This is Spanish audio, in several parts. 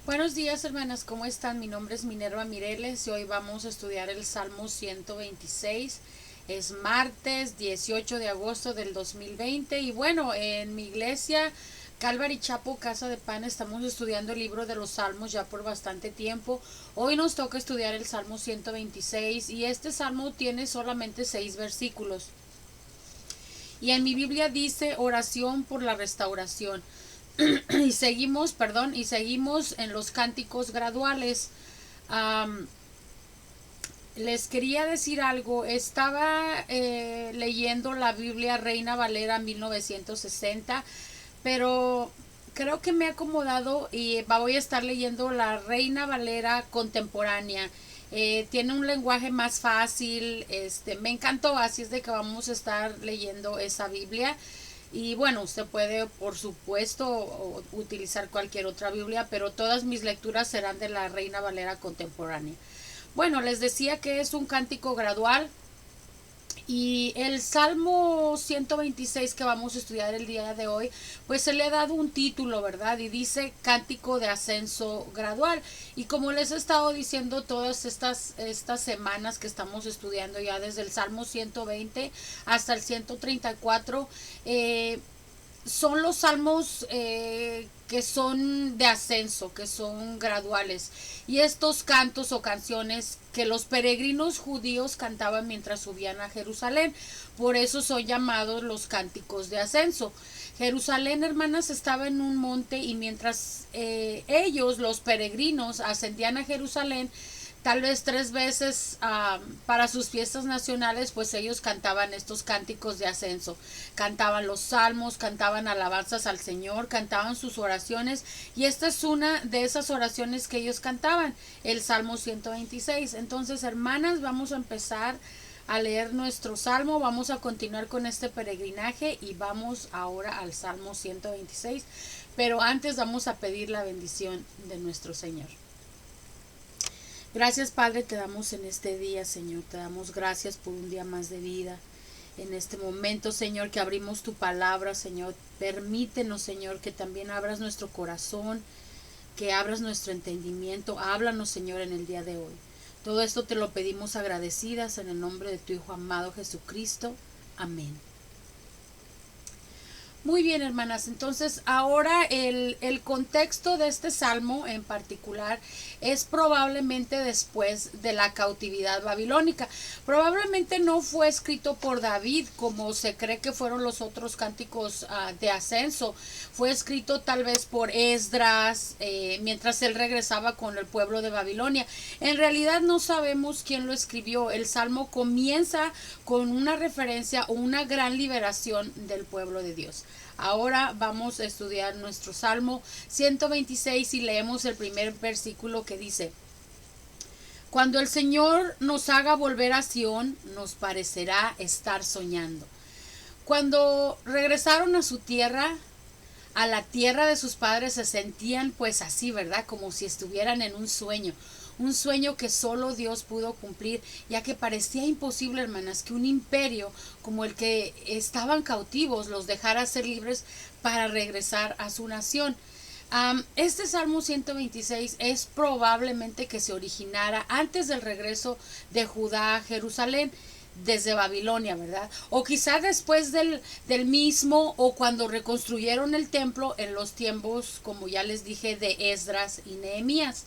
Buenos días, hermanas, ¿cómo están? Mi nombre es Minerva Mireles y hoy vamos a estudiar el Salmo 126. Es martes 18 de agosto del 2020 y bueno, en mi iglesia Calvary Chapo Casa de Pan estamos estudiando el libro de los Salmos ya por bastante tiempo. Hoy nos toca estudiar el Salmo 126 y este salmo tiene solamente 6 versículos. Y en mi Biblia dice oración por la restauración. Y seguimos en los cánticos graduales. Um, Les quería decir algo. Estaba leyendo la Biblia Reina Valera 1960, pero creo que me he acomodado y voy a estar leyendo la Reina Valera contemporánea. Tiene un lenguaje más fácil, me encantó, así es de que vamos a estar leyendo esa Biblia. Y bueno, usted puede, por supuesto, utilizar cualquier otra Biblia, pero todas mis lecturas serán de la Reina Valera contemporánea. Bueno, les decía que es un cántico gradual y el Salmo 126 que vamos a estudiar el día de hoy, pues se le ha dado un título, ¿verdad? Y dice Cántico de Ascenso Gradual. Y como les he estado diciendo todas estas semanas que estamos estudiando ya desde el Salmo 120 hasta el 134, son los salmos que son de ascenso, que son graduales. Y estos cantos o canciones que los peregrinos judíos cantaban mientras subían a Jerusalén, por eso son llamados los cánticos de ascenso. Jerusalén, hermanas, estaba en un monte y mientras ellos, los peregrinos, ascendían a Jerusalén, tal vez 3 veces para sus fiestas nacionales, pues ellos cantaban estos cánticos de ascenso, cantaban los salmos, cantaban alabanzas al Señor, cantaban sus oraciones, y esta es una de esas oraciones que ellos cantaban, el Salmo 126. Entonces, hermanas, vamos a empezar a leer nuestro salmo, vamos a continuar con este peregrinaje y vamos ahora al Salmo 126, pero antes vamos a pedir la bendición de nuestro Señor. Gracias, Padre, te damos en este día, Señor. Te damos gracias por un día más de vida. En este momento, Señor, que abrimos tu palabra, Señor. Permítenos, Señor, que también abras nuestro corazón, que abras nuestro entendimiento. Háblanos, Señor, en el día de hoy. Todo esto te lo pedimos agradecidas en el nombre de tu Hijo amado Jesucristo. Amén. Muy bien, hermanas. Entonces, ahora el contexto de este salmo en particular es probablemente después de la cautividad babilónica. Probablemente no fue escrito por David, como se cree que fueron los otros cánticos de ascenso. Fue escrito tal vez por Esdras, mientras él regresaba con el pueblo de Babilonia. En realidad no sabemos quién lo escribió. El salmo comienza con una referencia o una gran liberación del pueblo de Dios. Ahora vamos a estudiar nuestro Salmo 126 y leemos el primer versículo que dice: Cuando el Señor nos haga volver a Sión, nos parecerá estar soñando. Cuando regresaron a su tierra, a la tierra de sus padres, se sentían pues así, ¿verdad? Como si estuvieran en un sueño que solo Dios pudo cumplir, ya que parecía imposible, hermanas, que un imperio como el que estaban cautivos los dejara ser libres para regresar a su nación. Este Salmo 126 es probablemente que se originara antes del regreso de Judá a Jerusalén desde Babilonia, ¿verdad? O quizá después del mismo, o cuando reconstruyeron el templo en los tiempos, como ya les dije, de Esdras y Nehemías.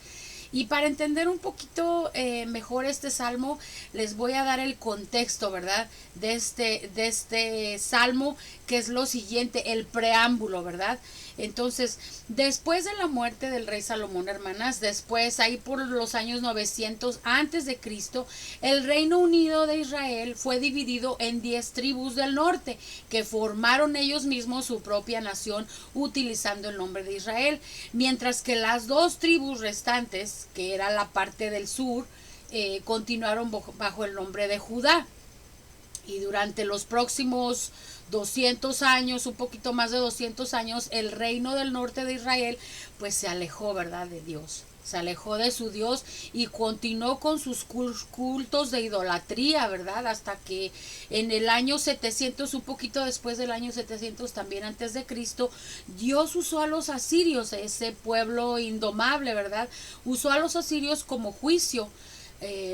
Y para entender un poquito mejor este salmo, les voy a dar el contexto, ¿verdad? De este salmo, que es lo siguiente, el preámbulo, ¿verdad? Entonces, después de la muerte del rey Salomón, hermanas, después, ahí por los años 900 antes de Cristo, el Reino Unido de Israel fue dividido en 10 tribus del norte, que formaron ellos mismos su propia nación utilizando el nombre de Israel, mientras que las 2 tribus restantes, que era la parte del sur, continuaron bajo el nombre de Judá. Y durante los próximos 200 años, un poquito más de 200 años, el reino del norte de Israel pues se alejó, ¿verdad?, de Dios. Se alejó de su Dios y continuó con sus cultos de idolatría, ¿verdad? Hasta que en el año 700, un poquito después del año 700, también antes de Cristo, Dios usó a los asirios, ese pueblo indomable, ¿verdad? Usó a los asirios como juicio.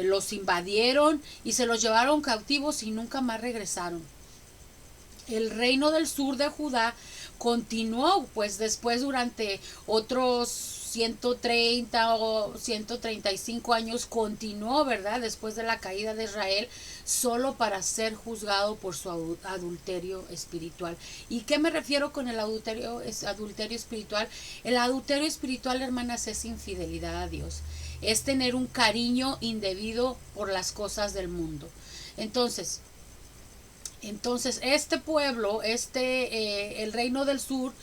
Los invadieron y se los llevaron cautivos y nunca más regresaron. El reino del sur de Judá continuó, pues después durante otros 130 o 135 años continuó, ¿verdad? Después de la caída de Israel, solo para ser juzgado por su adulterio espiritual. ¿Y qué me refiero con el adulterio espiritual? El adulterio espiritual, hermanas, es infidelidad a Dios. Es tener un cariño indebido por las cosas del mundo. Entonces este pueblo, el reino del sur,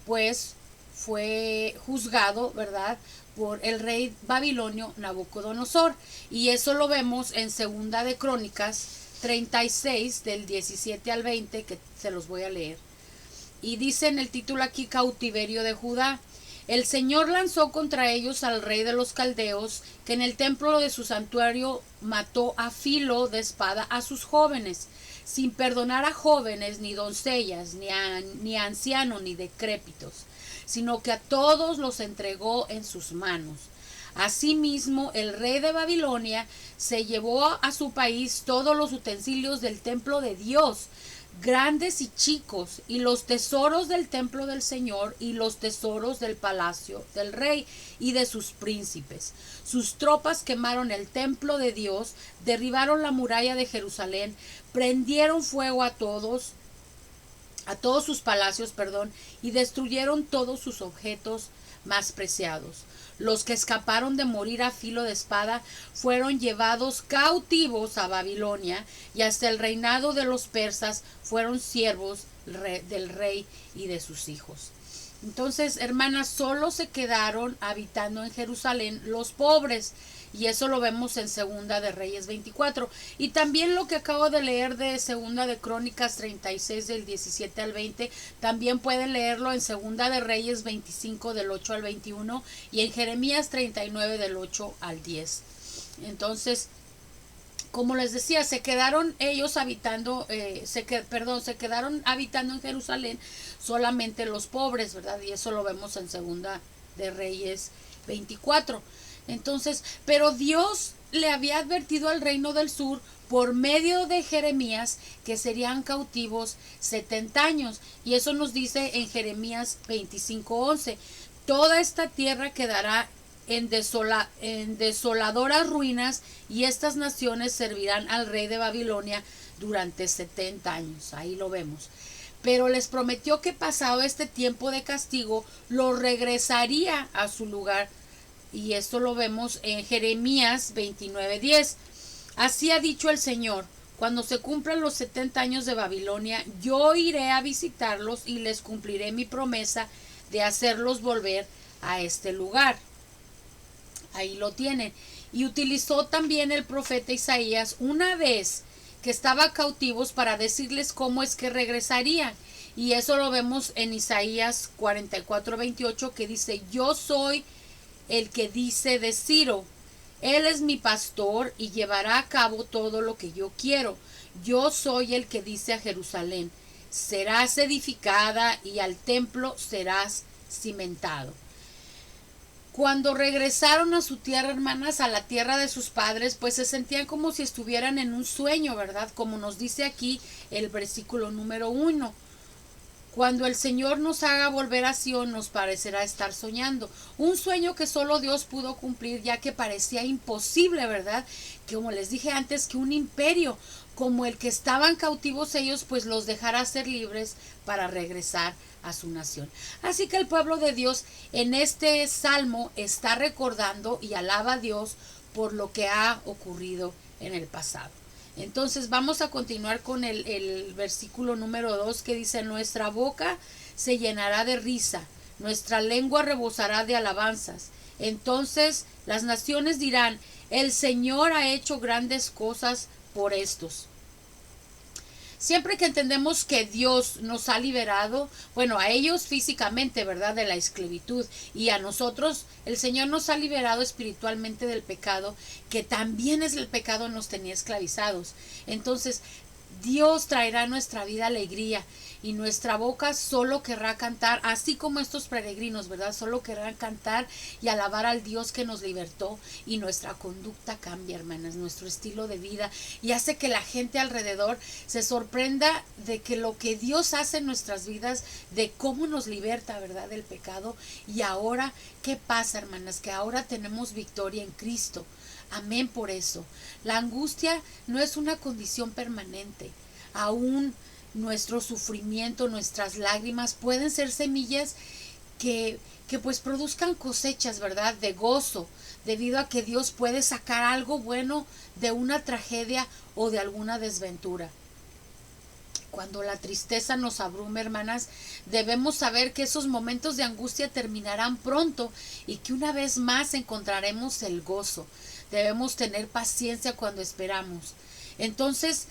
pues fue juzgado, ¿verdad?, por el rey babilonio Nabucodonosor. Y eso lo vemos en Segunda de Crónicas 36, del 17 al 20, que se los voy a leer. Y dice en el título aquí, cautiverio de Judá. El Señor lanzó contra ellos al rey de los caldeos, que en el templo de su santuario mató a filo de espada a sus jóvenes, sin perdonar a jóvenes, ni doncellas, ni a ancianos, ni decrépitos, sino que a todos los entregó en sus manos. Asimismo, el rey de Babilonia se llevó a su país todos los utensilios del templo de Dios, grandes y chicos, y los tesoros del templo del Señor, y los tesoros del palacio del rey y de sus príncipes. Sus tropas quemaron el templo de Dios, derribaron la muralla de Jerusalén, prendieron fuego a todos sus palacios, y destruyeron todos sus objetos más preciados. Los que escaparon de morir a filo de espada fueron llevados cautivos a Babilonia, y hasta el reinado de los persas fueron siervos del rey y de sus hijos. Entonces, hermanas, solo se quedaron habitando en Jerusalén los pobres, y eso lo vemos en Segunda de Reyes 24. Y también lo que acabo de leer de Segunda de Crónicas 36, del 17 al 20, también pueden leerlo en Segunda de Reyes 25, del 8 al 21, y en Jeremías 39, del 8 al 10. Entonces, como les decía, se quedaron ellos habitando, se quedaron habitando en Jerusalén solamente los pobres, ¿verdad? Y eso lo vemos en Segunda de Reyes 24. Entonces, pero Dios le había advertido al reino del sur por medio de Jeremías que serían cautivos 70 años. Y eso nos dice en Jeremías 25:11. Toda esta tierra quedará en desoladoras ruinas, y estas naciones servirán al rey de Babilonia durante 70 años. Ahí lo vemos. Pero les prometió que pasado este tiempo de castigo, lo regresaría a su lugar. Y esto lo vemos en Jeremías 29:10. Así ha dicho el Señor: cuando se cumplan los 70 años de Babilonia, yo iré a visitarlos y les cumpliré mi promesa de hacerlos volver a este lugar. Ahí lo tienen. Y utilizó también el profeta Isaías una vez que estaban cautivos para decirles cómo es que regresarían. Y eso lo vemos en Isaías 44:28, que dice: yo soy el que dice de Ciro: él es mi pastor y llevará a cabo todo lo que yo quiero. Yo soy el que dice a Jerusalén: serás edificada, y al templo serás cimentado. Cuando regresaron a su tierra, hermanas, a la tierra de sus padres, pues se sentían como si estuvieran en un sueño, ¿verdad? Como nos dice aquí el versículo número 1. Cuando el Señor nos haga volver a Sion, nos parecerá estar soñando. Un sueño que solo Dios pudo cumplir, ya que parecía imposible, ¿verdad? Que, como les dije antes, que un imperio como el que estaban cautivos ellos, pues los dejara ser libres para regresar a su nación. Así que el pueblo de Dios en este salmo está recordando y alaba a Dios por lo que ha ocurrido en el pasado. Entonces vamos a continuar con el versículo número 2, que dice: nuestra boca se llenará de risa, nuestra lengua rebosará de alabanzas. Entonces las naciones dirán: el Señor ha hecho grandes cosas por estos. Siempre que entendemos que Dios nos ha liberado, bueno, a ellos físicamente, ¿verdad? De la esclavitud, y a nosotros, el Señor nos ha liberado espiritualmente del pecado, que también es el pecado nos tenía esclavizados. Entonces, Dios traerá a nuestra vida alegría y nuestra boca solo querrá cantar, así como estos peregrinos, ¿verdad? Solo querrán cantar y alabar al Dios que nos libertó, y nuestra conducta cambia, hermanas, nuestro estilo de vida, y hace que la gente alrededor se sorprenda de que lo que Dios hace en nuestras vidas, de cómo nos liberta, ¿verdad? Del pecado. Y ahora, ¿qué pasa, hermanas? Que ahora tenemos victoria en Cristo. Amén por eso. La angustia no es una condición permanente. Aún nuestro sufrimiento, nuestras lágrimas pueden ser semillas que pues produzcan cosechas, ¿verdad? De gozo, debido a que Dios puede sacar algo bueno de una tragedia o de alguna desventura. Cuando la tristeza nos abrume, hermanas, debemos saber que esos momentos de angustia terminarán pronto y que una vez más encontraremos el gozo. Debemos tener paciencia cuando esperamos. Entonces,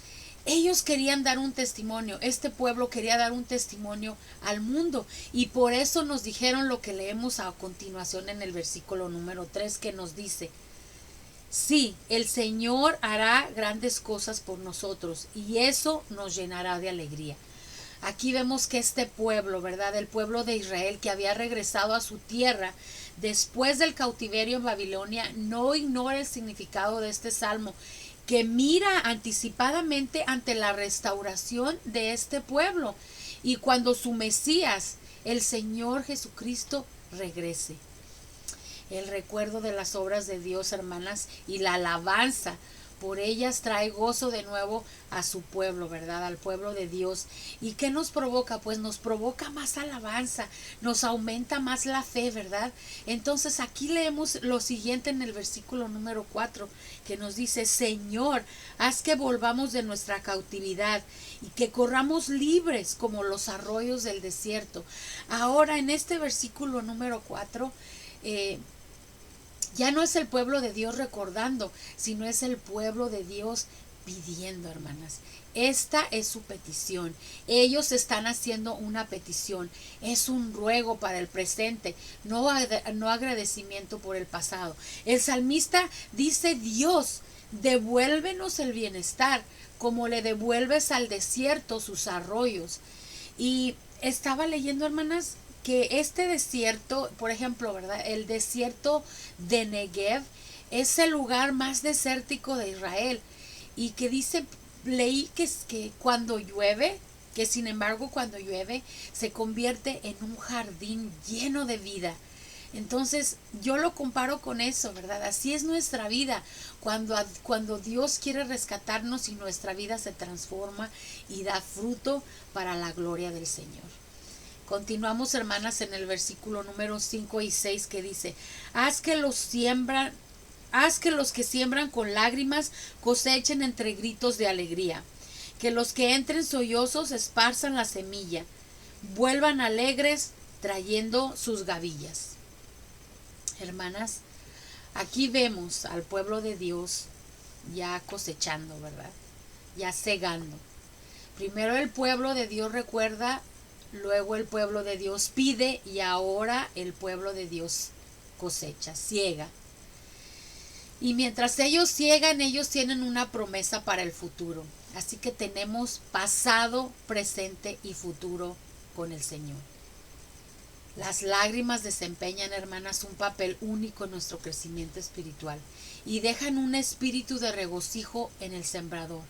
ellos querían dar un testimonio, este pueblo quería dar un testimonio al mundo, y por eso nos dijeron lo que leemos a continuación en el versículo número 3, que nos dice: sí, el Señor hará grandes cosas por nosotros y eso nos llenará de alegría. Aquí vemos que este pueblo, ¿verdad? El pueblo de Israel, que había regresado a su tierra después del cautiverio en Babilonia, no ignora el significado de este salmo, que mira anticipadamente ante la restauración de este pueblo y cuando su Mesías, el Señor Jesucristo, regrese. El recuerdo de las obras de Dios, hermanas, y la alabanza por ellas trae gozo de nuevo a su pueblo, ¿verdad? Al pueblo de Dios. ¿Y qué nos provoca? Pues nos provoca más alabanza, nos aumenta más la fe, ¿verdad? Entonces aquí leemos lo siguiente en el versículo número 4, que nos dice: Señor, haz que volvamos de nuestra cautividad y que corramos libres como los arroyos del desierto. Ahora en este versículo número 4, ya no es el pueblo de Dios recordando, sino es el pueblo de Dios pidiendo, hermanas. Esta es su petición. Ellos están haciendo una petición. Es un ruego para el presente, no agradecimiento por el pasado. El salmista dice: Dios, devuélvenos el bienestar, como le devuelves al desierto sus arroyos. Y estaba leyendo, hermanas, que este desierto, por ejemplo, ¿verdad? El desierto de Negev es el lugar más desértico de Israel, y que dice, leí que cuando llueve, que sin embargo cuando llueve se convierte en un jardín lleno de vida. Entonces yo lo comparo con eso, ¿verdad? Así es nuestra vida, cuando Dios quiere rescatarnos y nuestra vida se transforma y da fruto para la gloria del Señor. Continuamos, hermanas, en el versículo número 5 y 6, que dice: haz que los que siembran con lágrimas cosechen entre gritos de alegría, que los que entren sollozos esparzan la semilla, vuelvan alegres trayendo sus gavillas. Hermanas, aquí vemos al pueblo de Dios ya cosechando, ¿verdad? Ya segando. Primero el pueblo de Dios recuerda, luego el pueblo de Dios pide, y ahora el pueblo de Dios cosecha, ciega. Y mientras ellos ciegan, ellos tienen una promesa para el futuro. Así que tenemos pasado, presente y futuro con el Señor. Las lágrimas desempeñan, hermanas, un papel único en nuestro crecimiento espiritual y dejan un espíritu de regocijo en el sembrador.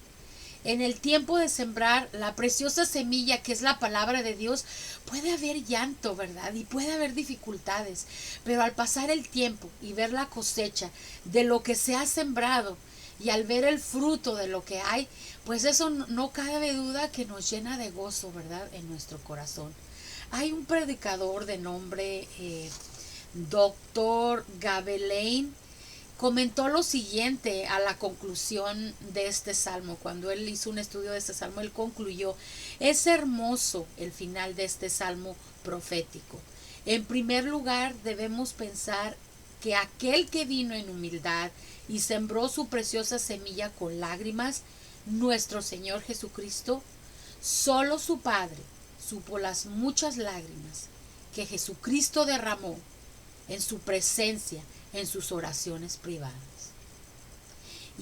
En el tiempo de sembrar la preciosa semilla que es la palabra de Dios, puede haber llanto, ¿verdad? Y puede haber dificultades, pero al pasar el tiempo y ver la cosecha de lo que se ha sembrado, y al ver el fruto de lo que hay, pues eso no cabe duda que nos llena de gozo, ¿verdad? En nuestro corazón. Hay un predicador de nombre Dr. Gabelain, comentó lo siguiente a la conclusión de este salmo. Cuando él hizo un estudio de este salmo, él concluyó: es hermoso el final de este salmo profético. En primer lugar, debemos pensar que aquel que vino en humildad y sembró su preciosa semilla con lágrimas, nuestro Señor Jesucristo, Solo su Padre supo las muchas lágrimas que Jesucristo derramó en su presencia, en sus oraciones privadas.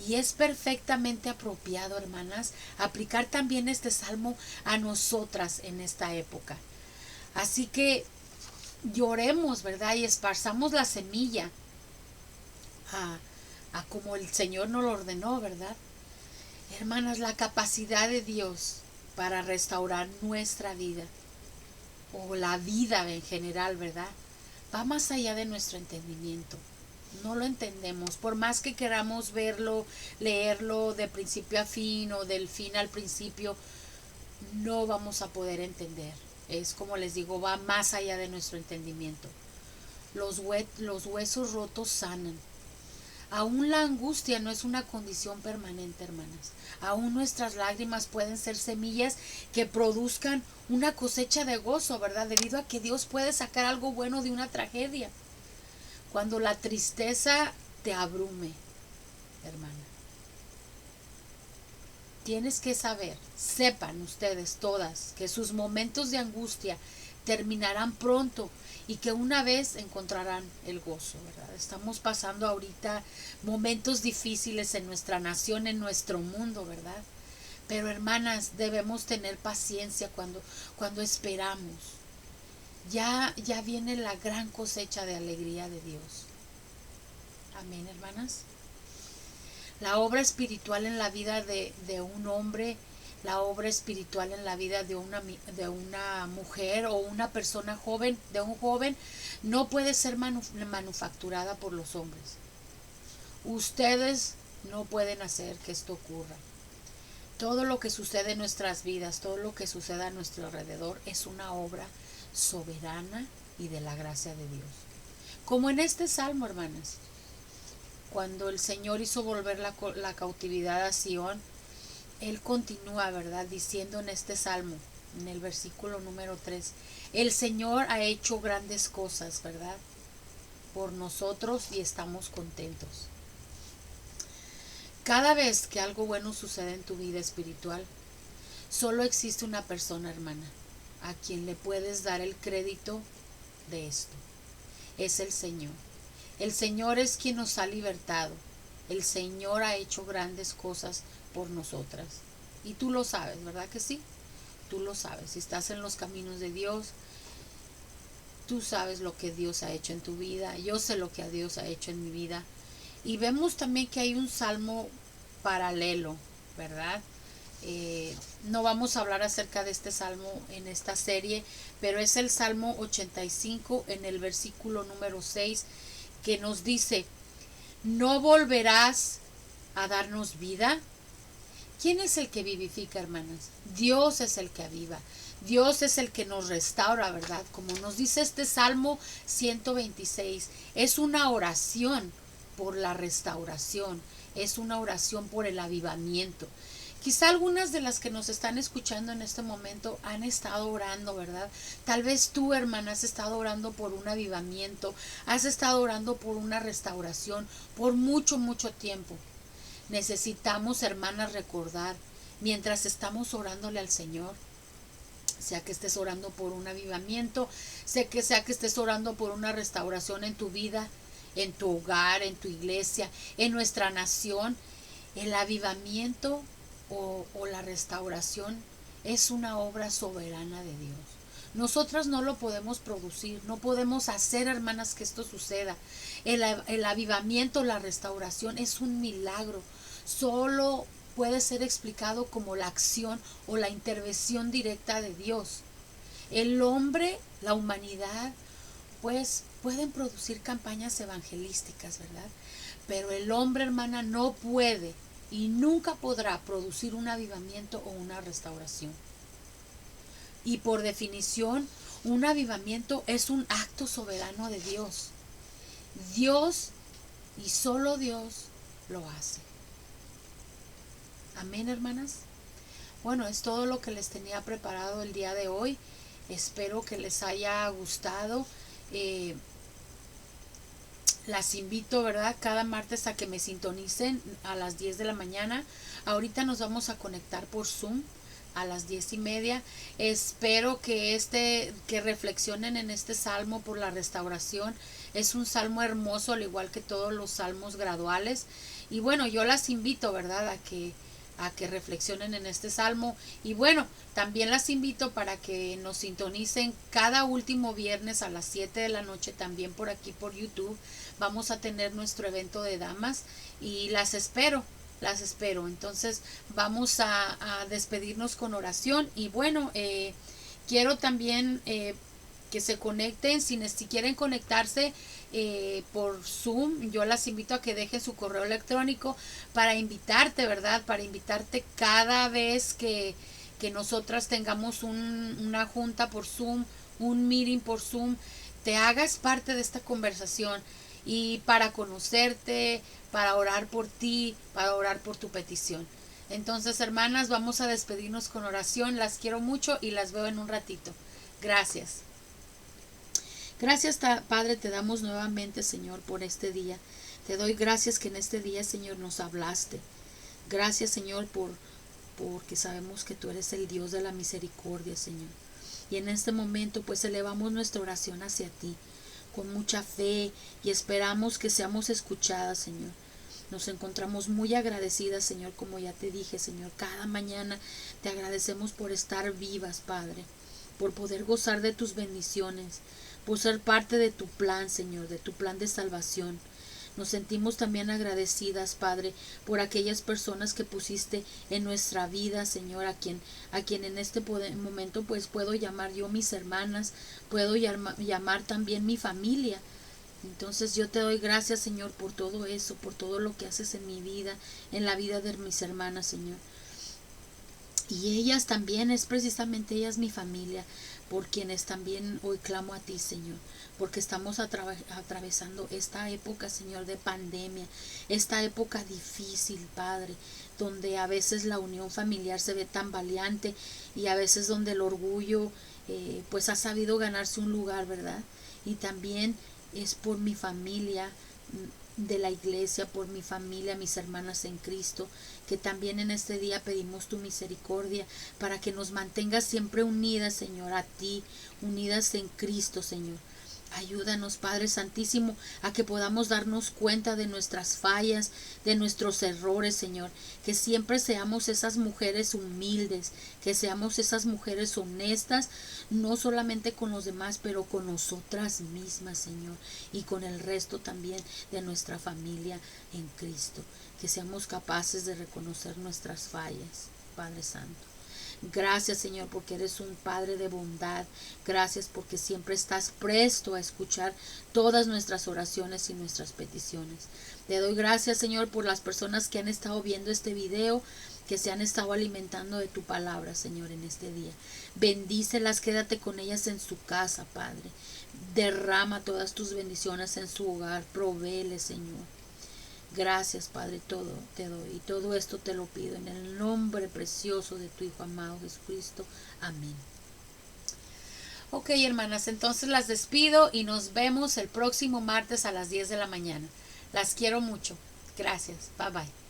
Y es perfectamente apropiado, hermanas, aplicar también este salmo a nosotras en esta época. Así que lloremos, ¿verdad? Y esparzamos la semilla a como el Señor nos lo ordenó, ¿verdad? Hermanas, la capacidad de Dios para restaurar nuestra vida, o la vida en general, ¿verdad? Va más allá de nuestro entendimiento. No lo entendemos, por más que queramos verlo, leerlo de principio a fin o del fin al principio, no vamos a poder entender. Es como les digo, va más allá de nuestro entendimiento. Los huesos rotos sanan. Aún la angustia no es una condición permanente, hermanas. Aún nuestras lágrimas pueden ser semillas que produzcan una cosecha de gozo, ¿verdad? Debido a que Dios puede sacar algo bueno de una tragedia. Cuando la tristeza te abrume, hermana, tienes que saber, sepan ustedes todas, que sus momentos de angustia terminarán pronto y que una vez encontrarán el gozo, ¿verdad? Estamos pasando ahorita momentos difíciles en nuestra nación, en nuestro mundo, ¿verdad? Pero hermanas, debemos tener paciencia cuando esperamos. Ya viene la gran cosecha de alegría de Dios. Amén, hermanas. La obra espiritual en la vida de un hombre, la obra espiritual en la vida de una mujer o una persona joven, de un joven, no puede ser manufacturada por los hombres. Ustedes no pueden hacer que esto ocurra. Todo lo que sucede en nuestras vidas, todo lo que sucede a nuestro alrededor es una obra soberana y de la gracia de Dios. Como en este salmo, hermanas, cuando el Señor hizo volver la cautividad a Sión, Él continúa, ¿verdad?, diciendo en este salmo, en el versículo número 3, el Señor ha hecho grandes cosas, ¿verdad?, por nosotros y estamos contentos. Cada vez que algo bueno sucede en tu vida espiritual, solo existe una persona, hermana, a quien le puedes dar el crédito de esto. Es el Señor. El Señor es quien nos ha libertado. El Señor ha hecho grandes cosas por nosotras. Y tú lo sabes, ¿verdad que sí? Tú lo sabes. Si estás en los caminos de Dios, tú sabes lo que Dios ha hecho en tu vida. Yo sé lo que Dios ha hecho en mi vida. Y vemos también que hay un salmo paralelo, ¿verdad? No vamos a hablar acerca de este salmo en esta serie, pero es el Salmo 85 en el versículo número 6 que nos dice, ¿no volverás a darnos vida? ¿Quién es el que vivifica, hermanas? Dios es el que aviva. Dios es el que nos restaura, ¿verdad? Como nos dice este Salmo 126, es una oración por la restauración, es una oración por el avivamiento. Quizá algunas de las que nos están escuchando en este momento han estado orando, ¿verdad? Tal vez tú, hermana, has estado orando por un avivamiento, has estado orando por una restauración por mucho, mucho tiempo. Necesitamos, hermanas, recordar, mientras estamos orándole al Señor, sea que estés orando por un avivamiento, sea que estés orando por una restauración en tu vida, en tu hogar, en tu iglesia, en nuestra nación, el avivamiento o la restauración es una obra soberana de Dios. Nosotras no lo podemos producir, no podemos hacer, hermanas, que esto suceda. El avivamiento, la restauración es un milagro. Solo puede ser explicado como la acción o la intervención directa de Dios. El hombre, la humanidad, pues pueden producir campañas evangelísticas, ¿verdad? Pero el hombre, hermana, no puede y nunca podrá producir un avivamiento o una restauración. Y por definición, un avivamiento es un acto soberano de Dios. Dios y solo Dios lo hace. Amén, hermanas. Bueno, es todo lo que les tenía preparado el día de hoy. Espero que les haya gustado. Las invito, ¿verdad?, cada martes a que me sintonicen a las 10 de la mañana. Ahorita nos vamos a conectar por Zoom. a las 10:30. Espero que reflexionen en este salmo por la restauración. Es un salmo hermoso, al igual que todos los salmos graduales. Y bueno, yo las invito, ¿verdad?, a que reflexionen en este salmo. Y bueno, también las invito para que nos sintonicen cada último viernes a las 7 de la noche, también por aquí por YouTube. Vamos a tener nuestro evento de damas y las espero. Entonces vamos a despedirnos con oración. Y bueno, quiero también que se conecten. Si quieren conectarse por Zoom, yo las invito a que dejen su correo electrónico para invitarte, ¿verdad? Para invitarte cada vez que nosotras tengamos una junta por Zoom, un meeting por Zoom, te hagas parte de esta conversación y para conocerte, para orar por ti, para orar por tu petición. Entonces, hermanas, vamos a despedirnos con oración. Las quiero mucho y las veo en un ratito. Gracias. Gracias, Padre, te damos nuevamente, Señor, por este día. Te doy gracias que en este día, Señor, nos hablaste. Gracias, Señor, porque sabemos que tú eres el Dios de la misericordia, Señor. Y en este momento, pues, elevamos nuestra oración hacia ti con mucha fe y esperamos que seamos escuchadas, Señor. Nos encontramos muy agradecidas, Señor, como ya te dije, Señor. Cada mañana te agradecemos por estar vivas, Padre, por poder gozar de tus bendiciones, por ser parte de tu plan, Señor, de tu plan de salvación. Nos sentimos también agradecidas, Padre, por aquellas personas que pusiste en nuestra vida, Señor, a quien en este momento pues puedo llamar yo mis hermanas, puedo llamar también mi familia. Entonces yo te doy gracias, Señor, por todo eso, por todo lo que haces en mi vida, en la vida de mis hermanas, Señor. Y ellas también, es precisamente ellas mi familia, por quienes también hoy clamo a ti, Señor, porque estamos atravesando esta época, Señor, de pandemia, esta época difícil, Padre, donde a veces la unión familiar se ve tan valiente y a veces donde el orgullo pues ha sabido ganarse un lugar, ¿verdad? Y también es por mi familia de la iglesia, por mi familia, mis hermanas en Cristo, que también en este día pedimos tu misericordia para que nos mantengas siempre unidas, Señor, a ti, unidas en Cristo, Señor. Ayúdanos, Padre Santísimo, a que podamos darnos cuenta de nuestras fallas, de nuestros errores, Señor. Que siempre seamos esas mujeres humildes, que seamos esas mujeres honestas, no solamente con los demás, pero con nosotras mismas, Señor, y con el resto también de nuestra familia en Cristo. Que seamos capaces de reconocer nuestras fallas, Padre Santo. Gracias, Señor, porque eres un Padre de bondad. Gracias porque siempre estás presto a escuchar todas nuestras oraciones y nuestras peticiones. Te doy gracias, Señor, por las personas que han estado viendo este video, que se han estado alimentando de tu palabra, Señor, en este día. Bendícelas, quédate con ellas en su casa, Padre. Derrama todas tus bendiciones en su hogar. Provéele, Señor. Gracias, Padre, todo te doy y todo esto te lo pido en el nombre precioso de tu Hijo amado Jesucristo. Amén. Ok, hermanas, entonces las despido y nos vemos el próximo martes a las 10 de la mañana. Las quiero mucho. Gracias. Bye bye.